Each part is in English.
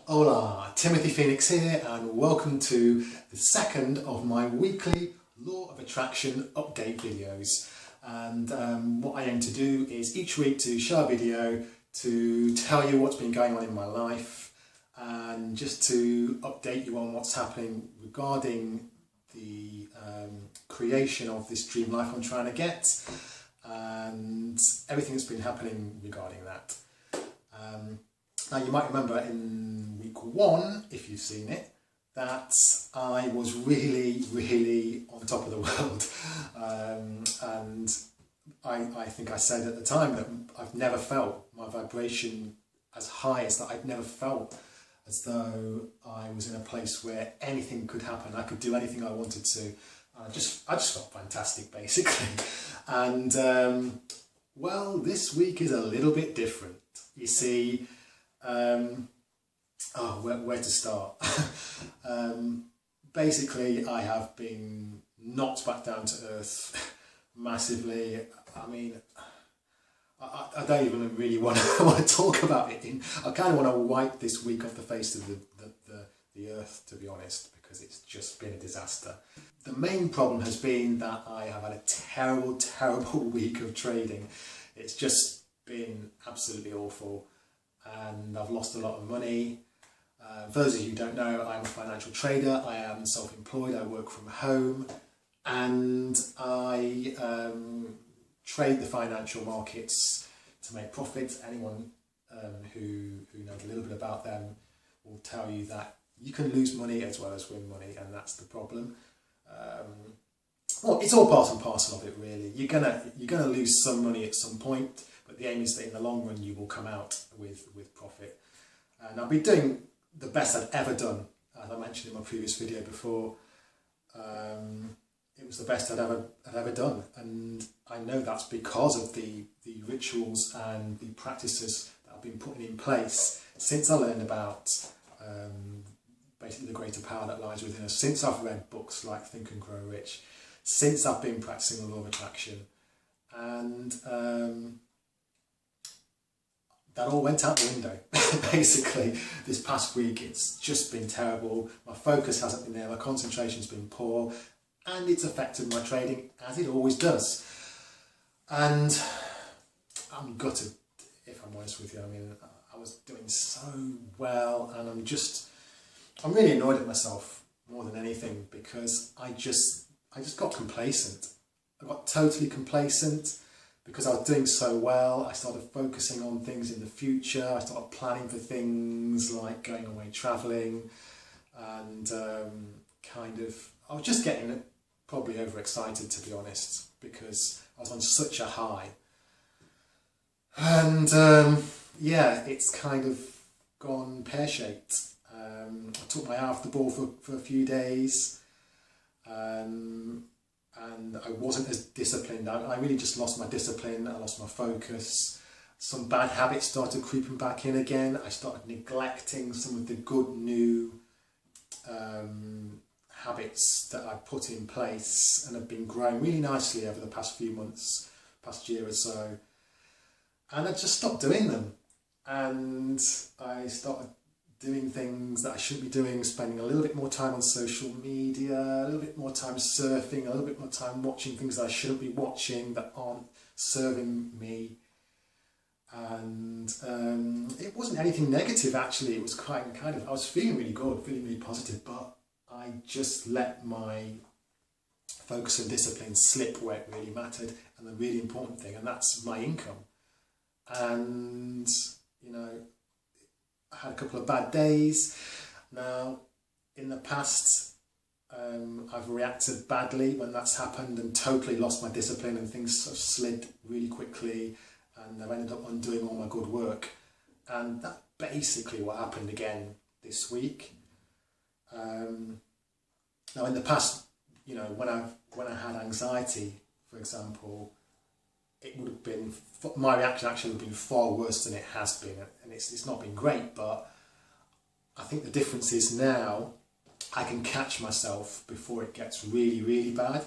Hola, Timothy Phoenix here, and welcome to the second of my weekly Law of Attraction update videos. And what I aim to do is each week to show a video to tell you what's been going on in my life and just to update you on what's happening regarding the creation of this dream life I'm trying to get and everything that's been happening regarding that. Now you might remember in week one, if you've seen it, that I was really on top of the world. And I think I said at the time that I've never felt my vibration as high as that. I've never felt as though I was in a place where anything could happen. I could do anything I wanted to. I just felt fantastic, basically. And well, this week is a little bit different. You see, where to start? Basically, I have been knocked back down to earth massively. I mean, I don't even really want to talk about it. I kind of want to wipe this week off the face of the earth, to be honest, because it's just been a disaster. The main problem has been that I have had a terrible week of trading. It's just been absolutely awful. And I've lost a lot of money. For those of you who don't know, I'm a financial trader. I am self-employed. I work from home, and I trade the financial markets to make profits. Anyone who knows a little bit about them will tell you that you can lose money as well as win money, and that's the problem. Well, it's all part and parcel of it, really. You're gonna lose some money at some point. But the aim is that in the long run you will come out with profit. And I've been doing the best I've ever done, as I mentioned in my previous video before. It was the best I'd ever done, and I know that's because of the rituals and the practices that I've been putting in place since I learned about basically the greater power that lies within us, since I've read books like Think and Grow Rich, since I've been practicing the law of attraction, and that all went out the window, basically. This past week, it's just been terrible. My focus hasn't been there, my concentration's been poor, and it's affected my trading, as it always does. And I'm gutted, if I'm honest with you. I mean, I was doing so well, and I'm really annoyed at myself more than anything, because I just got complacent. I got totally complacent. Because I was doing so well, I started focusing on things in the future. I started planning for things like going away travelling, and I was just getting probably overexcited, to be honest, because I was on such a high. And yeah, it's kind of gone pear-shaped. I took my eye off the ball for a few days. And I wasn't as disciplined. I really just lost my discipline. I lost my focus. Some bad habits started creeping back in again. I started neglecting some of the good new habits that I put in place and have been growing really nicely over the past few months, past year or so. And I just stopped doing them. And I started doing things that I shouldn't be doing, spending a little bit more time on social media, a little bit more time surfing, a little bit more time watching things that I shouldn't be watching, that aren't serving me. And it wasn't anything negative, actually. It was quite I was feeling really good, feeling really positive, but I just let my focus and discipline slip where it really mattered, and the really important thing, and that's my income. And, you know, I had a couple of bad days. Now, in the past, I've reacted badly when that's happened and totally lost my discipline, and things sort of slid really quickly, and I've ended up undoing all my good work. And that's basically what happened again this week. Now, in the past, you know, when I had anxiety, for example, it would have been, my reaction actually would have been far worse than it has been, and it's not been great. But I think the difference is now I can catch myself before it gets really bad.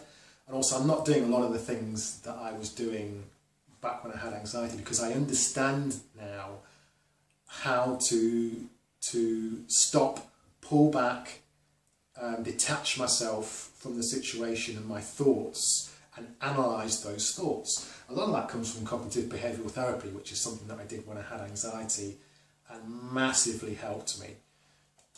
And also, I'm not doing a lot of the things that I was doing back when I had anxiety, because I understand now how to to stop, pull back, detach myself from the situation and my thoughts and analyse those thoughts. A lot of that comes from cognitive behavioural therapy, which is something that I did when I had anxiety and massively helped me.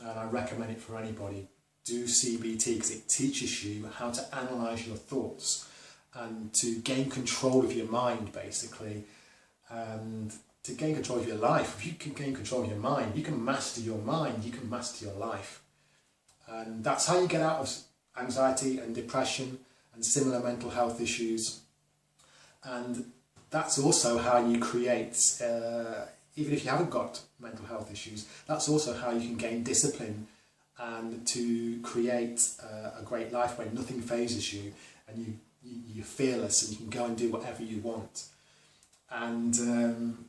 And I recommend it for anybody. Do CBT because it teaches you how to analyse your thoughts and to gain control of your mind, basically, and to gain control of your life. If you can gain control of your mind, you can master your mind, you can master your life. And that's how you get out of anxiety and depression and similar mental health issues. And that's also how you create, even if you haven't got mental health issues, that's also how you can gain discipline and to create a great life where nothing phases you and you're fearless and you can go and do whatever you want. And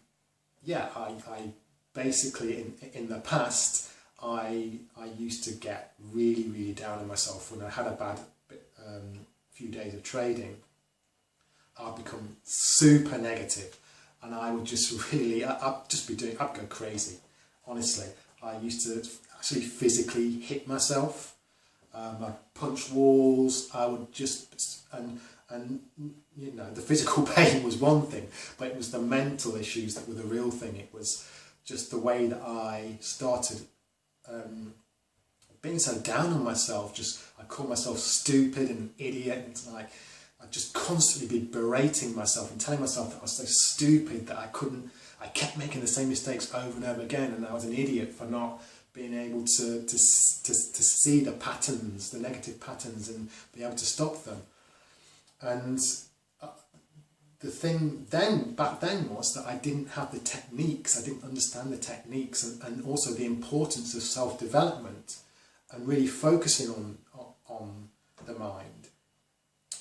yeah, I basically, in the past, I used to get really down on myself when I had a bad few days of trading. I'd become super negative and I would just really, I'd go crazy, honestly. I used to actually physically hit myself. I'd punch walls, I would just, and you know, the physical pain was one thing, but it was the mental issues that were the real thing. It was just the way that I started being so down on myself. Just, I called myself stupid and idiot, and like, I'd just constantly be berating myself and telling myself that I was so stupid that I kept making the same mistakes over and over again, and I was an idiot for not being able to see the patterns, the negative patterns, and be able to stop them. And the thing back then was that I didn't have the techniques, I didn't understand the techniques, and also the importance of self-development and really focusing on the mind.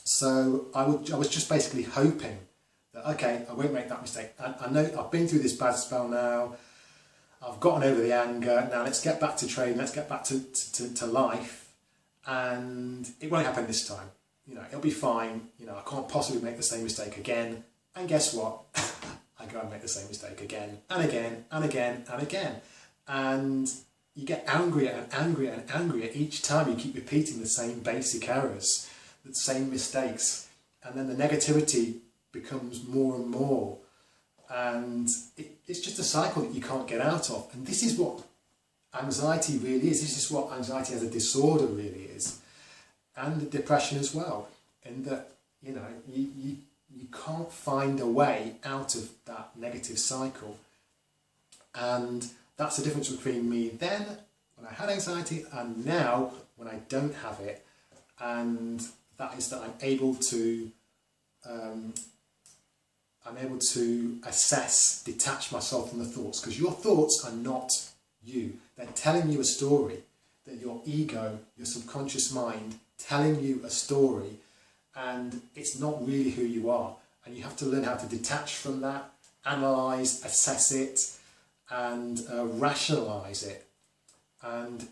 So I was just basically hoping that, okay, I won't make that mistake. I know I've been through this bad spell now, I've gotten over the anger, now let's get back to trading, let's get back to life, and it won't happen this time. You know, it'll be fine, you know, I can't possibly make the same mistake again. And guess what? I go and make the same mistake again, and again, and again, and again. And you get angrier and angrier and angrier each time you keep repeating the same basic errors, the same mistakes. And then the negativity becomes more and more. And it's just a cycle that you can't get out of. And this is what anxiety really is. This is what anxiety as a disorder really is. And depression as well, in that, you know, you can't find a way out of that negative cycle. And that's the difference between me then, when I had anxiety, and now, when I don't have it. And that is that I'm able to assess, detach myself from the thoughts, because your thoughts are not you. They're telling you a story. They're your ego, your subconscious mind, telling you a story, and it's not really who you are. And you have to learn how to detach from that, analyse, assess it, and rationalise it. And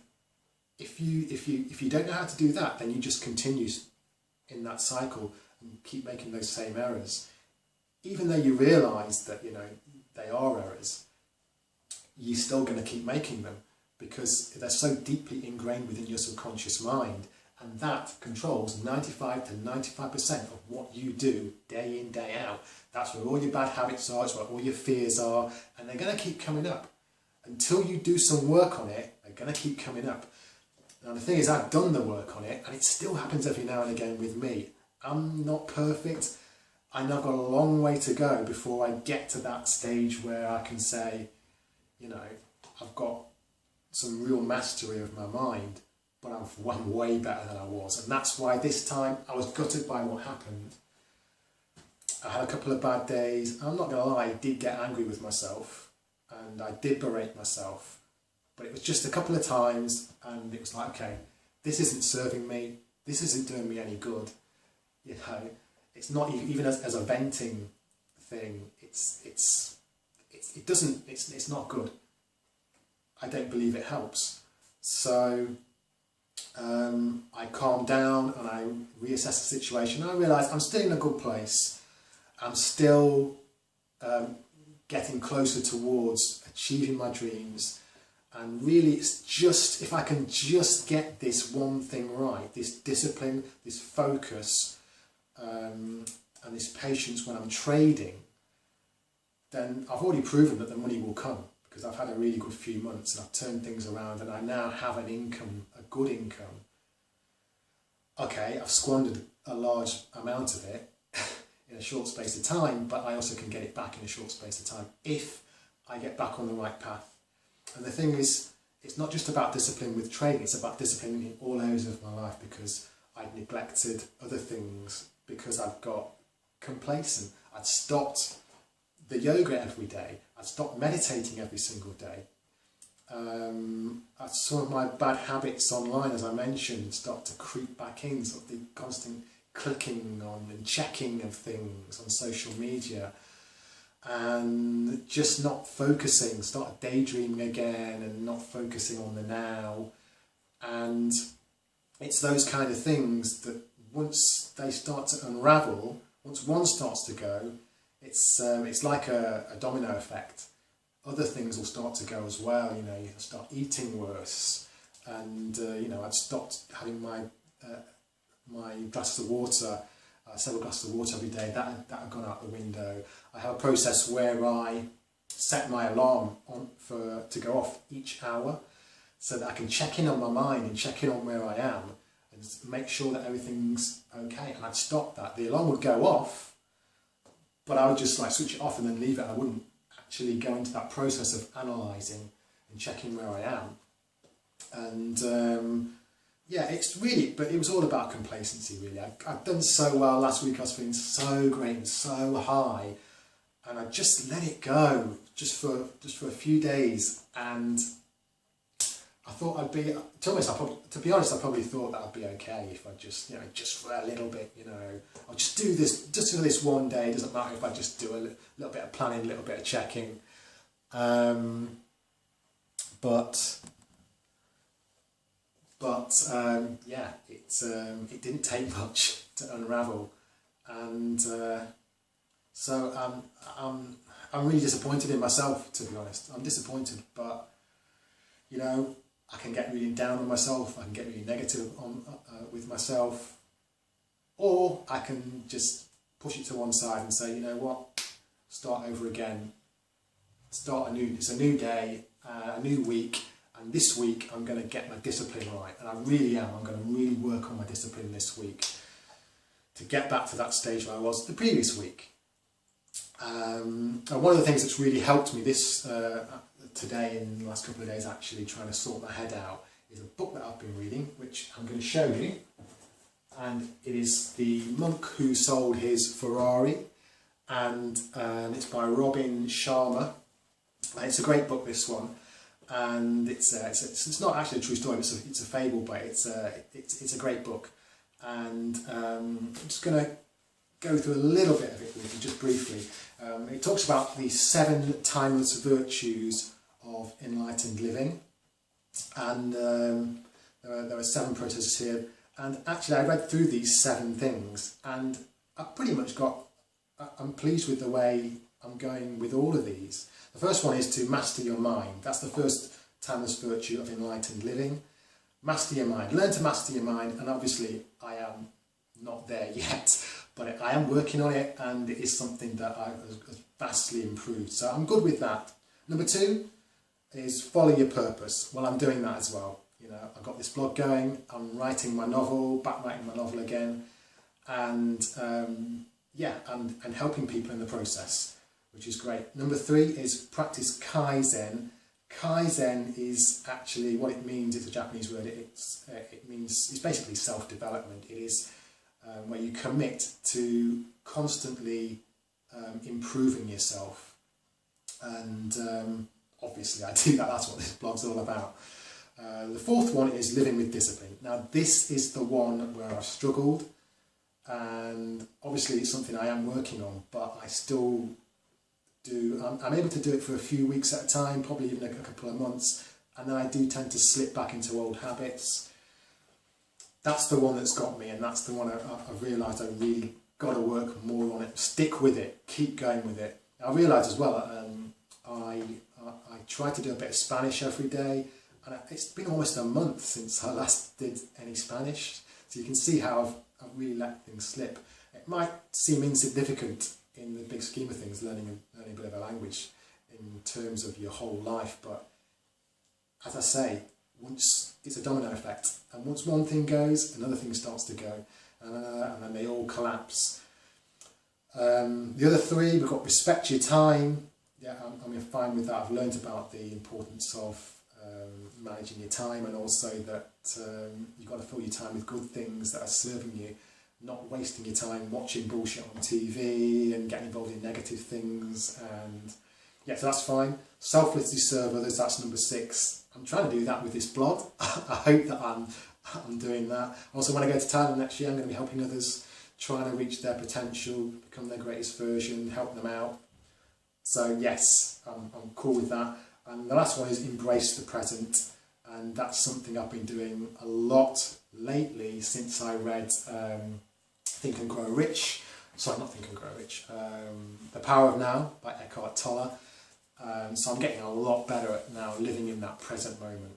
if you don't know how to do that, then you just continue in that cycle and keep making those same errors. Even though you realise that, you know, they are errors, you're still going to keep making them because they're so deeply ingrained within your subconscious mind. And that controls 95 to 95% of what you do day in, day out. That's where all your bad habits are, it's where all your fears are, and they're going to keep coming up. Until you do some work on it, they're going to keep coming up. Now the thing is, I've done the work on it, and it still happens every now and again with me. I'm not perfect. I know I've got a long way to go before I get to that stage where I can say, you know, I've got some real mastery of my mind. But I'm way better than I was, and that's why this time I was gutted by what happened. I had a couple of bad days. I'm not going to lie, I did get angry with myself and I did berate myself, but it was just a couple of times, and it was like, okay, this isn't serving me, this isn't doing me any good. You know, it's not even as a venting thing. It's not good. I don't believe it helps. So I calmed down and I reassessed the situation, and I realised I'm still in a good place. I'm still getting closer towards achieving my dreams, And really it's just, if I can just get this one thing right, this discipline, this focus, and this patience when I'm trading, then I've already proven that the money will come, because I've had a really good few months and I've turned things around and I now have an income, a good income. Okay, I've squandered a large amount of it in a short space of time, but I also can get it back in a short space of time if I get back on the right path. And the thing is, it's not just about discipline with trading, it's about discipline in all areas of my life, because I'd neglected other things, because I'd got complacent. I'd stopped the yoga every day. I'd stopped meditating every single day. Some of my bad habits online, as I mentioned, start to creep back in, sort of the constant clicking on and checking of things on social media, and just not focusing, start daydreaming again and not focusing on the now. And it's those kind of things that once they start to unravel, once one starts to go, it's like a domino effect. Other things will start to go as well. You know, you start eating worse, and you know, I'd stopped having my glasses of water, several glasses of water every day. That had gone out the window. I have a process where I set my alarm on to go off each hour, so that I can check in on my mind and check in on where I am and make sure that everything's okay. And I'd stop that. The alarm would go off, but I would just like switch it off and then leave it. I wouldn't actually go into that process of analysing and checking where I am. And yeah, it's really, but it was all about complacency really. I'd done so well last week. I was feeling so great and so high, and I just let it go just for a few days. And I thought I'd be, to be honest, I probably thought that I'd be okay if I just, you know, just for a little bit, you know, I'll just do this, just for this one day. It doesn't matter if I just do a little bit of planning, a little bit of checking. Yeah, it didn't take much to unravel, and so I'm really disappointed in myself, to be honest. I'm disappointed, but you know, I can get really down on myself, I can get really negative with myself, or I can just push it to one side and say, you know what, start over again, it's a new day, a new week, and this week I'm going to get my discipline right, and I really am. I'm going to really work on my discipline this week to get back to that stage where I was the previous week. And one of the things that's really helped me this today, in the last couple of days, actually trying to sort my head out, is a book that I've been reading, which I'm going to show you. And it is The Monk Who Sold His Ferrari, and it's by Robin Sharma. It's a great book, this one, and it's not actually a true story. It's a fable, but it's a great book. And I'm just going to go through a little bit of it with you, just briefly. It talks about the 7 timeless virtues of enlightened living, and there are 7 processes here. And actually, I read through these 7 things, and I'm pleased with the way I'm going with all of these. The first one is to master your mind. That's the first timeless virtue of enlightened living. Master your mind. Learn to master your mind, and obviously I am not there yet, but I am working on it, and it is something that has vastly improved. So I'm good with that. Number 2 is follow your purpose. Well, I'm doing that as well. You know, I've got this blog going, I'm writing my novel, back-writing my novel again, and yeah, and helping people in the process, which is great. Number 3 is practice Kaizen. Kaizen is actually, what it means, it's a Japanese word, it's basically self-development. It is where you commit to constantly improving yourself, and obviously I do that, that's what this blog's all about. The 4th one is living with discipline. Now this is the one where I've struggled, and obviously it's something I am working on, but I still do, I'm able to do it for a few weeks at a time, probably even a couple of months, and then I do tend to slip back into old habits. That's the one that's got me, and that's the one I've realised I really got to work more on it, stick with it, keep going with it. I realise as well, I try to do a bit of Spanish every day, and it's been almost a month since I last did any Spanish, so you can see how I've really let things slip. It might seem insignificant in the big scheme of things, learning a bit of a language in terms of your whole life, but as I say, once it's a domino effect, and once one thing goes, another thing starts to go, and then they all collapse. The other three, we've got respect your time. Yeah, I'm fine with that. I've learned about the importance of managing your time, and also that you've got to fill your time with good things that are serving you, not wasting your time watching bullshit on TV and getting involved in negative things. And yeah, so that's fine. Selflessly serve others, that's number 6. I'm trying to do that with this blog. I hope that I'm doing that. Also, when I go to Thailand next year, I'm going to be helping others, trying to reach their potential, become their greatest version, help them out. So yes, I'm cool with that. And the last one is embrace the present. And that's something I've been doing a lot lately since I read Think and Grow Rich. Sorry, not Think and Grow Rich. The Power of Now by Eckhart Tolle. So I'm getting a lot better at now living in that present moment.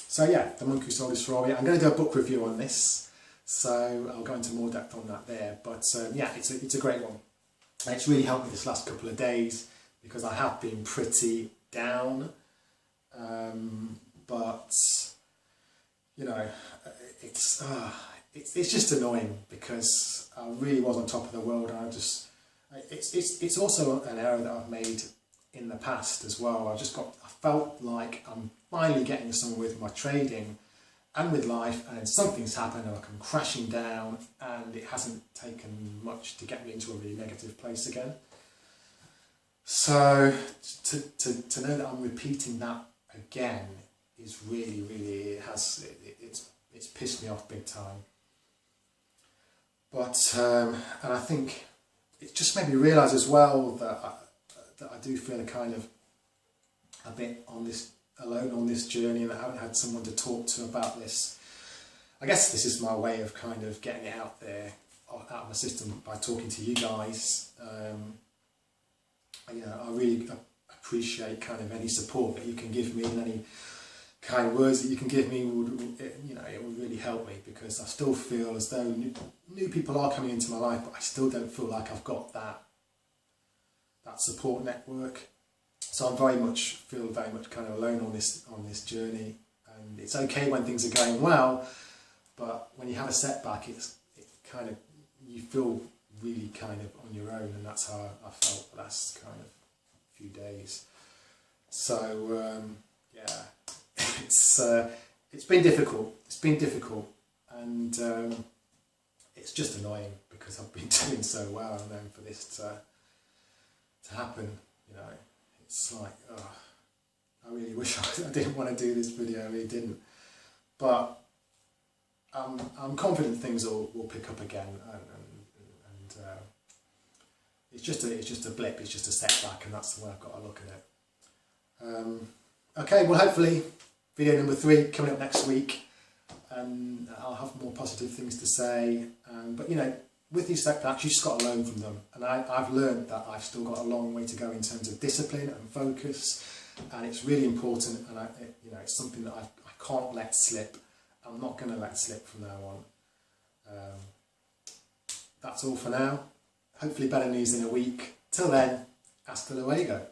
So yeah, The Monk Who Sold His Ferrari. I'm going to do a book review on this, so I'll go into more depth on that there. But yeah, it's a great one. And it's really helped me this last couple of days because I have been pretty down. But you know, it's just annoying because I really was on top of the world, and it's also an error that I've made in the past as well. I felt like I'm finally getting somewhere with my trading and with life, and then something's happened and I come crashing down, and it hasn't taken much to get me into a really negative place again. So to know that I'm repeating that again is really it's pissed me off big time. But and I think it just made me realise as well that I do feel a bit alone on this journey, and I haven't had someone to talk to about this. I guess this is my way of kind of getting it out there, out of my system, by talking to you guys. You know, I really appreciate kind of any support that you can give me, and any kind words that you can give me it would really help me, because I still feel as though new people are coming into my life, but I still don't feel like I've got that support network. So I feel very much kind of alone on this journey, and it's okay when things are going well, but when you have a setback, you feel really kind of on your own, and that's how I felt the last kind of few days. So yeah, it's been difficult. And it's just annoying because I've been doing so well, and then for this to happen, you know, it's like, oh, I really wish I didn't want to do this video. I really didn't, but I'm confident things will pick up again, and it's just a blip, it's just a setback, and that's the way I've got to look at it. Okay, well, hopefully video number 3 coming up next week, and I'll have more positive things to say. But you know, with these setbacks, you just got to learn from them, and I've learned that I've still got a long way to go in terms of discipline and focus, and it's really important, and it's something that I can't let slip. I'm not going to let slip from now on. That's all for now. Hopefully better news in a week. Till then, hasta luego.